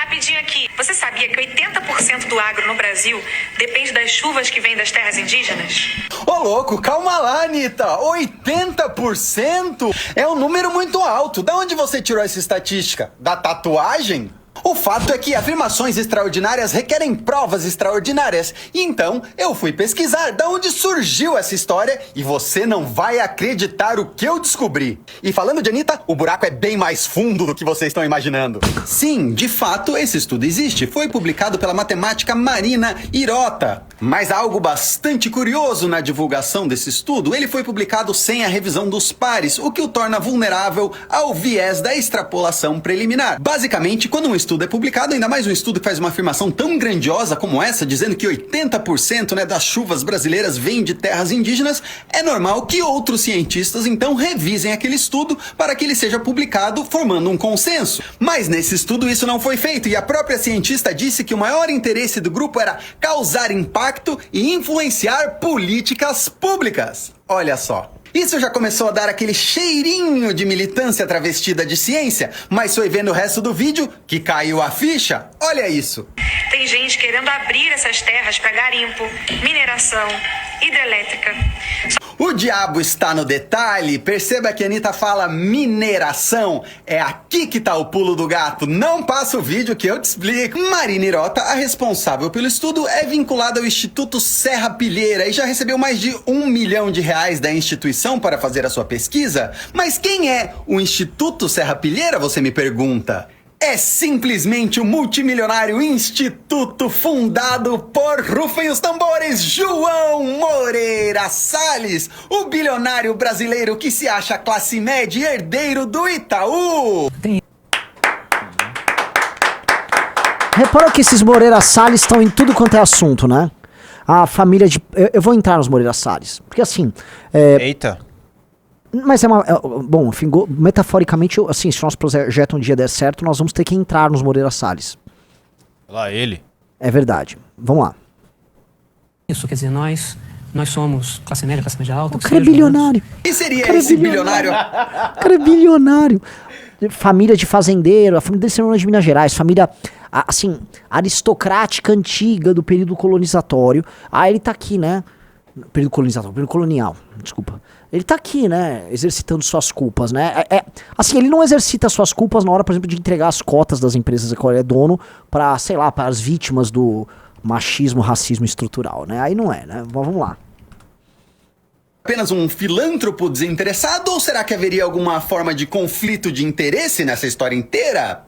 Rapidinho aqui. Você sabia que 80% do agro no Brasil depende das chuvas que vêm das terras indígenas? Ô louco, calma lá, Anitta. 80%? É um número muito alto. Da onde você tirou essa estatística? Da tatuagem? O fato é que afirmações extraordinárias requerem provas extraordinárias. Então, eu fui pesquisar da onde surgiu essa história e você não vai acreditar o que eu descobri. E falando de Anitta, o buraco é bem mais fundo do que vocês estão imaginando. Sim, de fato, esse estudo existe. Foi publicado pela matemática Marina Hirota. Mas há algo bastante curioso na divulgação desse estudo. Ele foi publicado sem a revisão dos pares, o que o torna vulnerável ao viés da extrapolação preliminar. Basicamente, quando um estudo é publicado, ainda mais um estudo que faz uma afirmação tão grandiosa como essa, dizendo que 80% das chuvas brasileiras vêm de terras indígenas, é normal que outros cientistas então revisem aquele estudo para que ele seja publicado, formando um consenso. Mas nesse estudo isso não foi feito e a própria cientista disse que o maior interesse do grupo era causar impacto e influenciar políticas públicas. Olha só. Isso já começou a dar aquele cheirinho de militância travestida de ciência, mas foi vendo o resto do vídeo que caiu a ficha. Olha isso. Tem gente querendo abrir essas terras para garimpo, mineração, hidrelétrica. O diabo está no detalhe. Perceba que a Anitta fala mineração. É aqui que tá o pulo do gato. Não passa o vídeo que eu te explico. Marina Hirota, a responsável pelo estudo, é vinculada ao Instituto Serra Pilheira e já recebeu mais de R$1 milhão da instituição para fazer a sua pesquisa. Mas quem é o Instituto Serra Pilheira, você me pergunta? É simplesmente o multimilionário instituto fundado por, rufem os tambores, João Moreira Salles, o bilionário brasileiro que se acha classe média e herdeiro do Itaú. Reparou que esses Moreira Salles estão em tudo quanto é assunto, né? A família de... Eu vou entrar nos Moreira Salles, porque assim... Eita. Mas bom, enfim, metaforicamente, assim, se o nosso projeto um dia der certo, nós vamos ter que entrar nos Moreira Salles. Lá ele. É verdade. Vamos lá. Isso, quer dizer, nós somos classe média alta. O cara é bilionário. E seria esse bilionário? O cara é bilionário. Família de fazendeiro, a família dele é de Minas Gerais, família, assim, aristocrática antiga do período colonizatório. Ah, ele tá aqui, né? Período colonial, desculpa. Ele tá aqui, né, exercitando suas culpas, né? Assim, ele não exercita suas culpas na hora, por exemplo, de entregar as cotas das empresas da qual ele é dono pra, sei lá, para as vítimas do machismo, racismo estrutural, né? Aí não é, né? Vamos lá. Apenas um filântropo desinteressado ou será que haveria alguma forma de conflito de interesse nessa história inteira?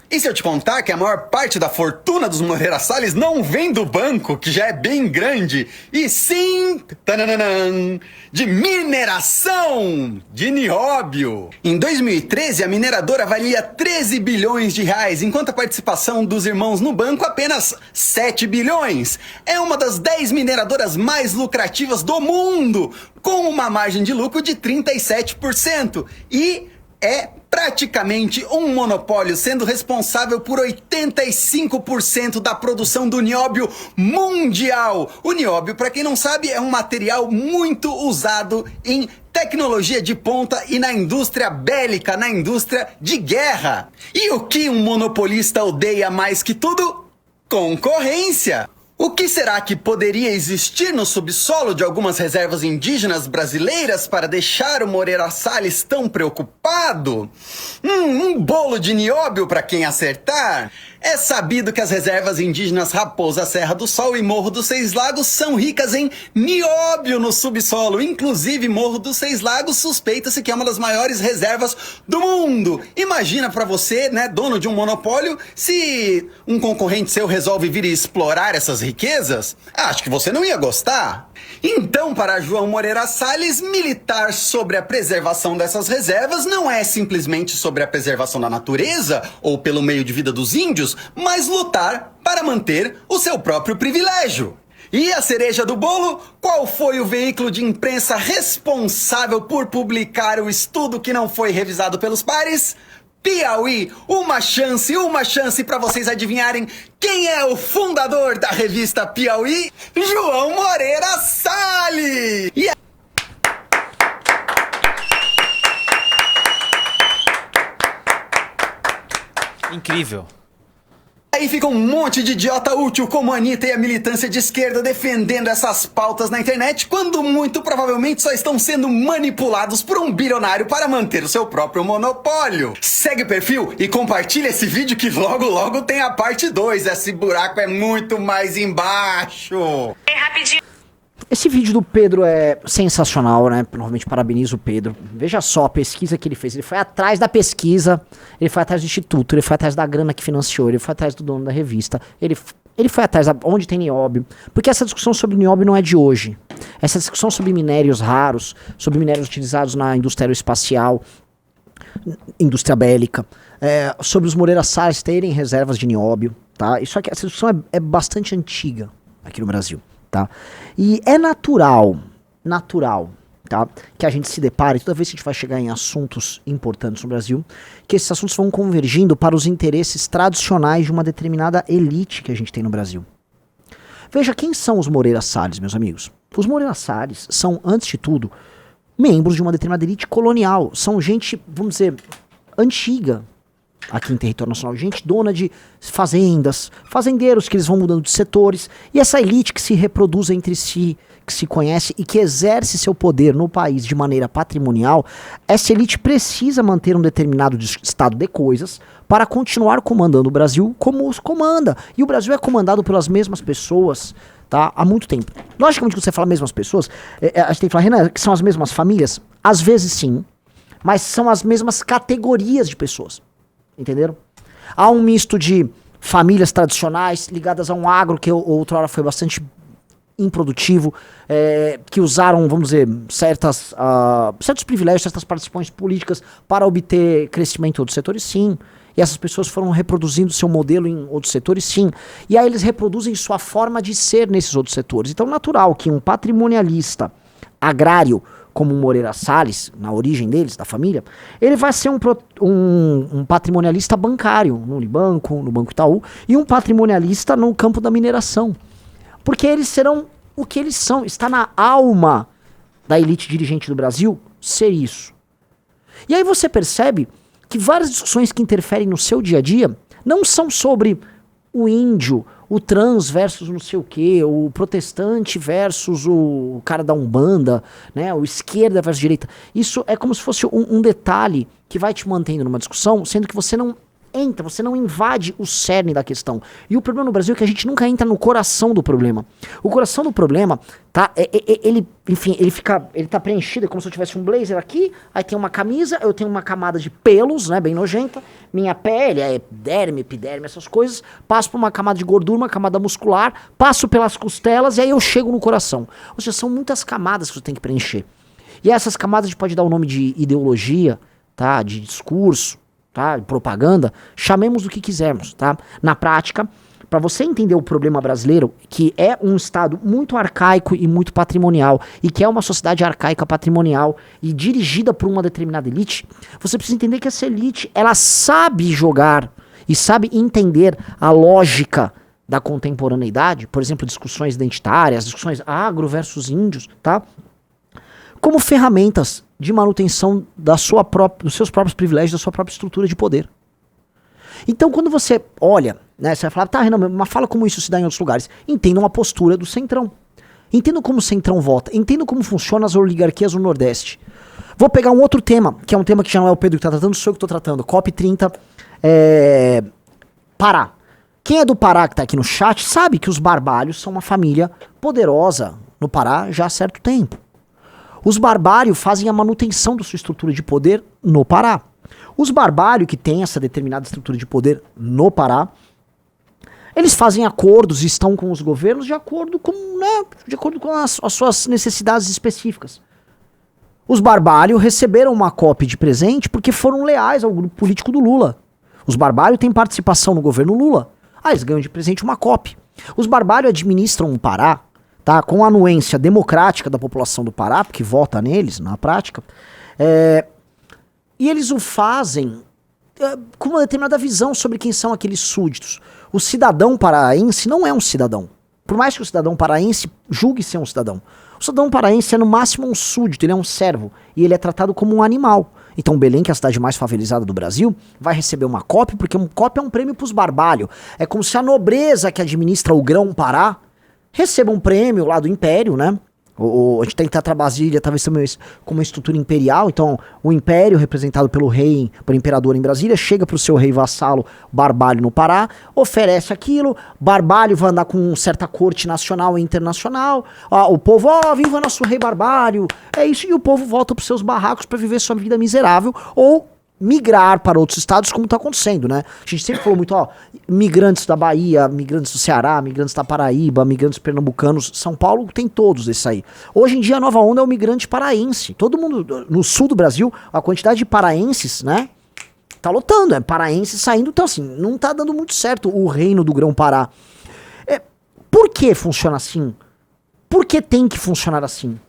E se eu te contar que a maior parte da fortuna dos Moreira Salles não vem do banco, que já é bem grande, e sim, tanananan, de mineração de nióbio. Em 2013, a mineradora valia 13 bilhões de reais, enquanto a participação dos irmãos no banco apenas 7 bilhões. É uma das 10 mineradoras mais lucrativas do mundo, com uma margem de lucro de 37%. E é praticamente um monopólio, sendo responsável por 85% da produção do nióbio mundial. O nióbio, para quem não sabe, é um material muito usado em tecnologia de ponta e na indústria bélica, na indústria de guerra. E o que um monopolista odeia mais que tudo? Concorrência. O que será que poderia existir no subsolo de algumas reservas indígenas brasileiras para deixar o Moreira Salles tão preocupado? Um bolo de nióbio para quem acertar? É sabido que as reservas indígenas Raposa Serra do Sol e Morro dos Seis Lagos são ricas em nióbio no subsolo. Inclusive, Morro dos Seis Lagos suspeita-se que é uma das maiores reservas do mundo. Imagina pra você, né, dono de um monopólio, se um concorrente seu resolve vir e explorar essas riquezas? Acho que você não ia gostar. Então, para João Moreira Salles, militar sobre a preservação dessas reservas não é simplesmente sobre a preservação da natureza ou pelo meio de vida dos índios, mas lutar para manter o seu próprio privilégio. E a cereja do bolo? Qual foi o veículo de imprensa responsável por publicar o estudo que não foi revisado pelos pares? Piauí, uma chance para vocês adivinharem quem é o fundador da revista Piauí? João Moreira Salles! Incrível. Aí fica um monte de idiota útil como a Anitta e a militância de esquerda defendendo essas pautas na internet, quando muito provavelmente só estão sendo manipulados por um bilionário para manter o seu próprio monopólio. Segue o perfil e compartilha esse vídeo que logo tem a parte 2. Esse buraco é muito mais embaixo. É rapidinho. Esse vídeo do Pedro é sensacional, né? Novamente parabenizo o Pedro. Veja só a pesquisa que ele fez. Ele foi atrás da pesquisa, ele foi atrás do instituto, ele foi atrás da grana que financiou, ele foi atrás do dono da revista, ele foi atrás da onde tem nióbio. Porque essa discussão sobre nióbio não é de hoje. Essa discussão sobre minérios raros, sobre minérios utilizados na indústria aeroespacial, indústria bélica, sobre os Moreira Salles terem reservas de nióbio, tá? Isso aqui, essa discussão é bastante antiga aqui no Brasil. Tá? E é natural, tá? Que a gente se depare, toda vez que a gente vai chegar em assuntos importantes no Brasil, que esses assuntos vão convergindo para os interesses tradicionais de uma determinada elite que a gente tem no Brasil. Veja, quem são os Moreira Salles, meus amigos? Os Moreira Salles são, antes de tudo, membros de uma determinada elite colonial. São gente, vamos dizer, antiga aqui em território nacional, gente dona de fazendas, fazendeiros que eles vão mudando de setores, e essa elite que se reproduz entre si, que se conhece e que exerce seu poder no país de maneira patrimonial, essa elite precisa manter um determinado estado de coisas para continuar comandando o Brasil como os comanda. E o Brasil é comandado pelas mesmas pessoas, tá? Há muito tempo. Logicamente, quando você fala mesmas pessoas, a gente tem que falar, Renan, que são as mesmas famílias? Às vezes sim, mas são as mesmas categorias de pessoas. Entenderam? Há um misto de famílias tradicionais ligadas a um agro que outrora foi bastante improdutivo, que usaram, vamos dizer, certos privilégios, certas participações políticas para obter crescimento em outros setores, sim. E essas pessoas foram reproduzindo seu modelo em outros setores, sim. E aí eles reproduzem sua forma de ser nesses outros setores. Então, natural que um patrimonialista agrário como o Moreira Salles, na origem deles, da família, ele vai ser um patrimonialista bancário, no Unibanco, no Banco Itaú, e um patrimonialista no campo da mineração. Porque eles serão o que eles são. Está na alma da elite dirigente do Brasil ser isso. E aí você percebe que várias discussões que interferem no seu dia a dia não são sobre o índio, o trans versus não sei o que, o protestante versus o cara da Umbanda, né, o esquerda versus direita. Isso é como se fosse um detalhe que vai te mantendo numa discussão, sendo que você não entra, você não invade o cerne da questão. E o problema no Brasil é que a gente nunca entra no coração do problema. O coração do problema, tá, ele tá preenchido, é como se eu tivesse um blazer aqui, aí tem uma camisa, eu tenho uma camada de pelos, né, bem nojenta, minha pele é derme, epiderme, essas coisas, passo por uma camada de gordura, uma camada muscular, passo pelas costelas e aí eu chego no coração. Ou seja, são muitas camadas que você tem que preencher. E essas camadas a gente pode dar o nome de ideologia, tá, de discurso, tá, propaganda, chamemos do que quisermos, tá? Na prática, para você entender o problema brasileiro, que é um estado muito arcaico e muito patrimonial, e que é uma sociedade arcaica patrimonial e dirigida por uma determinada elite, você precisa entender que essa elite, ela sabe jogar e sabe entender a lógica da contemporaneidade, por exemplo, discussões identitárias, discussões agro versus índios, tá? Como ferramentas de manutenção dos seus próprios privilégios, da sua própria estrutura de poder. Então, quando você olha, né, você vai falar, tá, Renan, mas fala como isso se dá em outros lugares. Entenda uma postura do Centrão. Entenda como o Centrão vota. Entenda como funcionam as oligarquias no Nordeste. Vou pegar um outro tema, que é um tema que já não é o Pedro que está tratando, sou eu que estou tratando. COP30, Pará. Quem é do Pará que está aqui no chat sabe que os Barbalhos são uma família poderosa no Pará já há certo tempo. Os Barbalho fazem a manutenção da sua estrutura de poder no Pará. Os Barbalho, que têm essa determinada estrutura de poder no Pará, eles fazem acordos e estão com os governos de acordo com as suas necessidades específicas. Os Barbalho receberam uma COP de presente porque foram leais ao grupo político do Lula. Os Barbalho têm participação no governo Lula. Eles ganham de presente uma COP. Os Barbalho administram o Pará, tá, com a anuência democrática da população do Pará, porque vota neles na prática, e eles o fazem com uma determinada visão sobre quem são aqueles súditos. O cidadão paraense não é um cidadão. Por mais que o cidadão paraense julgue ser um cidadão. O cidadão paraense é no máximo um súdito, ele é um servo. E ele é tratado como um animal. Então Belém, que é a cidade mais favelizada do Brasil, vai receber uma COP, porque um COP é um prêmio pros barbalhos. É como se a nobreza que administra o Grão-Pará receba um prêmio lá do Império, né? A gente tem que tratar Brasília talvez também como uma estrutura imperial. Então o Império, representado pelo rei, pelo imperador em Brasília, chega pro seu rei vassalo Barbalho no Pará, oferece aquilo, Barbalho vai andar com certa corte nacional e internacional, o povo, viva nosso rei Barbalho, é isso, e o povo volta pros seus barracos para viver sua vida miserável, ou migrar para outros estados, como tá acontecendo, né? A gente sempre falou muito, migrantes da Bahia, migrantes do Ceará, migrantes da Paraíba, migrantes pernambucanos. São Paulo tem todos esses aí. Hoje em dia a nova onda é o migrante paraense. Todo mundo, no sul do Brasil, a quantidade de paraenses, né? Tá lotando, paraenses saindo. Então assim, não tá dando muito certo o reino do Grão-Pará. Por que funciona assim? Por que tem que funcionar assim?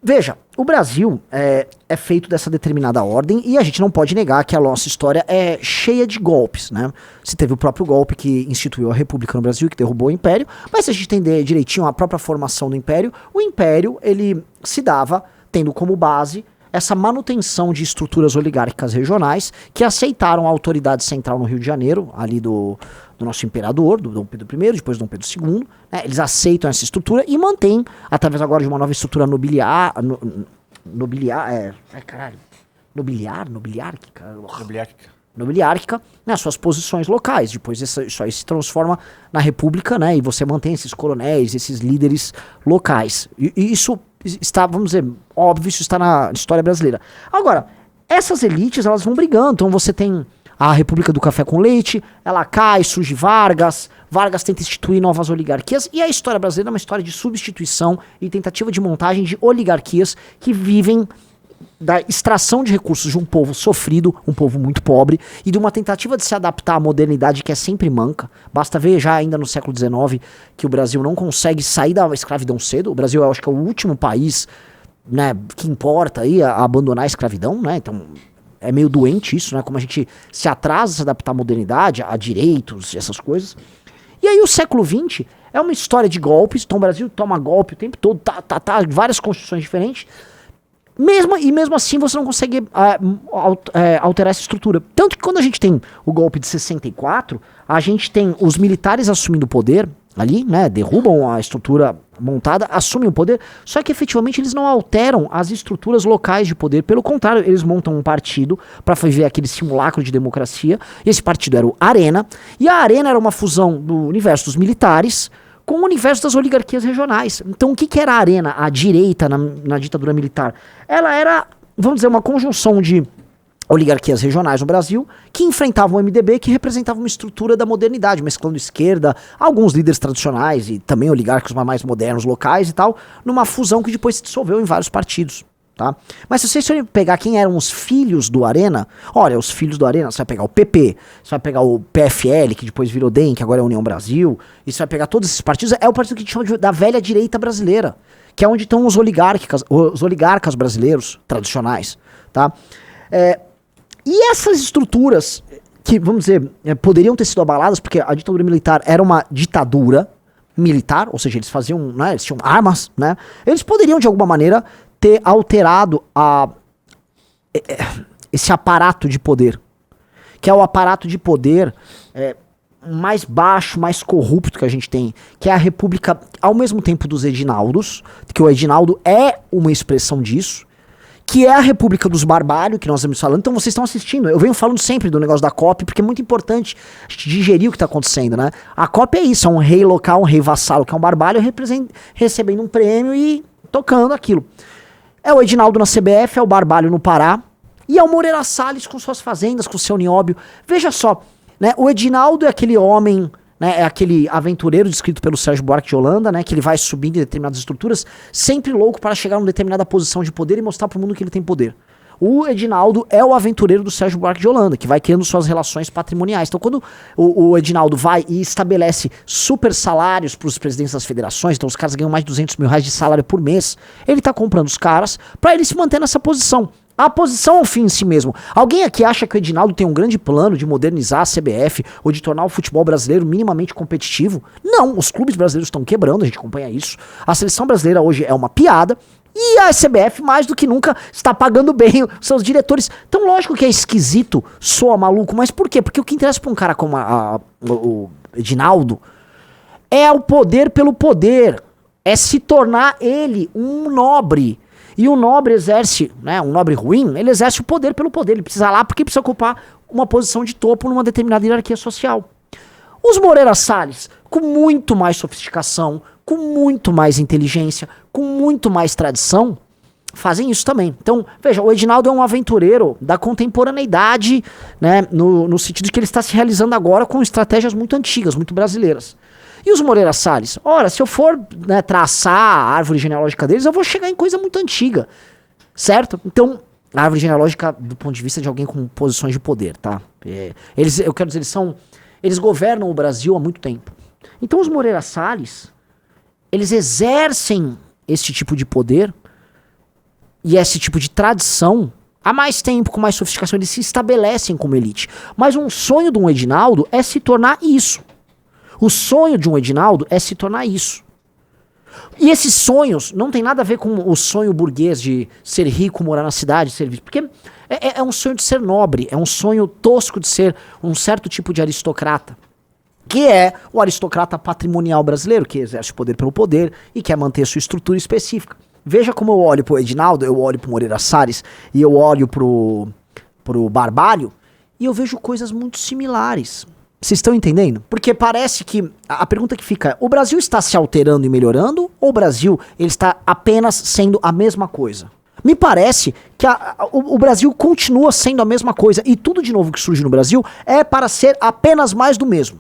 Veja, o Brasil é feito dessa determinada ordem e a gente não pode negar que a nossa história é cheia de golpes, né? Se teve o próprio golpe que instituiu a República no Brasil, que derrubou o Império, mas se a gente entender direitinho a própria formação do Império, o Império, ele se dava tendo como base essa manutenção de estruturas oligárquicas regionais que aceitaram a autoridade central no Rio de Janeiro, ali do nosso imperador, do Dom Pedro I, depois do Dom Pedro II, né? Eles aceitam essa estrutura e mantêm, através agora de uma nova estrutura nobiliárquica, né, suas posições locais. Depois isso aí se transforma na república, né, e você mantém esses coronéis, esses líderes locais. E isso está, vamos dizer, óbvio, isso está na história brasileira. Agora, essas elites, elas vão brigando. Então você tem a República do Café com Leite, ela cai, surge Vargas tenta instituir novas oligarquias, e a história brasileira é uma história de substituição e tentativa de montagem de oligarquias que vivem da extração de recursos de um povo sofrido, um povo muito pobre, e de uma tentativa de se adaptar à modernidade que é sempre manca. Basta ver já ainda no século XIX que o Brasil não consegue sair da escravidão cedo. O Brasil, eu acho que é o último país, né, que importa aí a abandonar a escravidão, né? Então é meio doente isso, né? Como a gente se atrasa a se adaptar à modernidade, a direitos e essas coisas. E aí o século XX é uma história de golpes. Então o Brasil toma golpe o tempo todo, várias constituições diferentes. Mesmo assim você não consegue alterar essa estrutura. Tanto que quando a gente tem o golpe de 64, a gente tem os militares assumindo o poder ali, né, derrubam a estrutura montada, assumem o poder, só que efetivamente eles não alteram as estruturas locais de poder. Pelo contrário, eles montam um partido para viver aquele simulacro de democracia, e esse partido era o Arena, e a Arena era uma fusão do universo dos militares com o universo das oligarquias regionais. Então o que era a Arena, a direita na ditadura militar? Ela era, vamos dizer, uma conjunção de oligarquias regionais no Brasil que enfrentavam o MDB, que representava uma estrutura da modernidade, mesclando esquerda, alguns líderes tradicionais e também oligarcas mais modernos locais e tal, numa fusão que depois se dissolveu em vários partidos. Tá? Mas se vocês forem pegar quem eram os filhos do Arena, olha, os filhos do Arena, você vai pegar o PP, você vai pegar o PFL, que depois virou DEM, que agora é a União Brasil, e você vai pegar todos esses partidos, é o partido que a gente chama da velha direita brasileira, que é onde estão os oligarcas brasileiros tradicionais, tá? E essas estruturas que, vamos dizer, poderiam ter sido abaladas, porque a ditadura militar era uma ditadura militar, ou seja, eles faziam, né, eles tinham armas, né? Eles poderiam, de alguma maneira, ter alterado esse aparato de poder, que é o aparato de poder mais baixo, mais corrupto que a gente tem, que é a república, ao mesmo tempo dos Edinaldos, que o Edinaldo é uma expressão disso, que é a República dos Barbalhos, que nós estamos falando. Então vocês estão assistindo, eu venho falando sempre do negócio da COP, porque é muito importante a gente digerir o que está acontecendo, né? A COP é isso, é um rei local, um rei vassalo, que é um barbalho, recebendo um prêmio e tocando aquilo. É o Edinaldo na CBF, é o Barbalho no Pará, e é o Moreira Salles com suas fazendas, com seu nióbio. Veja só, né, o Edinaldo é aquele homem, né, é aquele aventureiro descrito pelo Sérgio Buarque de Holanda, né, que ele vai subindo em determinadas estruturas, sempre louco para chegar numa determinada posição de poder e mostrar pro mundo que ele tem poder. O Edinaldo é o aventureiro do Sérgio Buarque de Holanda, que vai criando suas relações patrimoniais. Então, quando o Edinaldo vai e estabelece super salários para os presidentes das federações, então os caras ganham mais de 200 mil reais de salário por mês, ele tá comprando os caras para ele se manter nessa posição. A posição é um fim em si mesmo. Alguém aqui acha que o Edinaldo tem um grande plano de modernizar a CBF ou de tornar o futebol brasileiro minimamente competitivo? Não, os clubes brasileiros estão quebrando, a gente acompanha isso. A seleção brasileira hoje é uma piada. E a CBF, mais do que nunca, está pagando bem os seus diretores. Então, lógico que é esquisito, soa maluco, mas por quê? Porque o que interessa pra um cara como o Edinaldo é o poder pelo poder. É se tornar ele um nobre. E o nobre exerce, né, um nobre ruim, ele exerce o poder pelo poder. Ele precisa lá porque precisa ocupar uma posição de topo numa determinada hierarquia social. Os Moreira Salles, com muito mais sofisticação, com muito mais inteligência, com muito mais tradição, fazem isso também. Então, veja, o Edinaldo é um aventureiro da contemporaneidade, né, no sentido de que ele está se realizando agora com estratégias muito antigas, muito brasileiras. E os Moreira Salles? Ora, se eu for, né, traçar a árvore genealógica deles, eu vou chegar em coisa muito antiga, certo? Então, a árvore genealógica do ponto de vista de alguém com posições de poder, tá? Eu quero dizer, eles governam o Brasil há muito tempo. Então os Moreira Salles, eles exercem esse tipo de poder e esse tipo de tradição há mais tempo, com mais sofisticação, eles se estabelecem como elite. Mas um sonho de um Edinaldo é se tornar isso. O sonho de um Edinaldo é se tornar isso. E esses sonhos não tem nada a ver com o sonho burguês de ser rico, morar na cidade, ser visto. Porque é um sonho de ser nobre, é um sonho tosco de ser um certo tipo de aristocrata. Que é o aristocrata patrimonial brasileiro, que exerce o poder pelo poder e quer manter sua estrutura específica. Veja como eu olho pro Edinaldo, eu olho pro Moreira Salles e eu olho pro Barbalho e eu vejo coisas muito similares. Vocês estão entendendo? Porque parece que a pergunta que fica é: o Brasil está se alterando e melhorando ou o Brasil ele está apenas sendo a mesma coisa? Me parece que o Brasil continua sendo a mesma coisa e tudo de novo que surge no Brasil é para ser apenas mais do mesmo.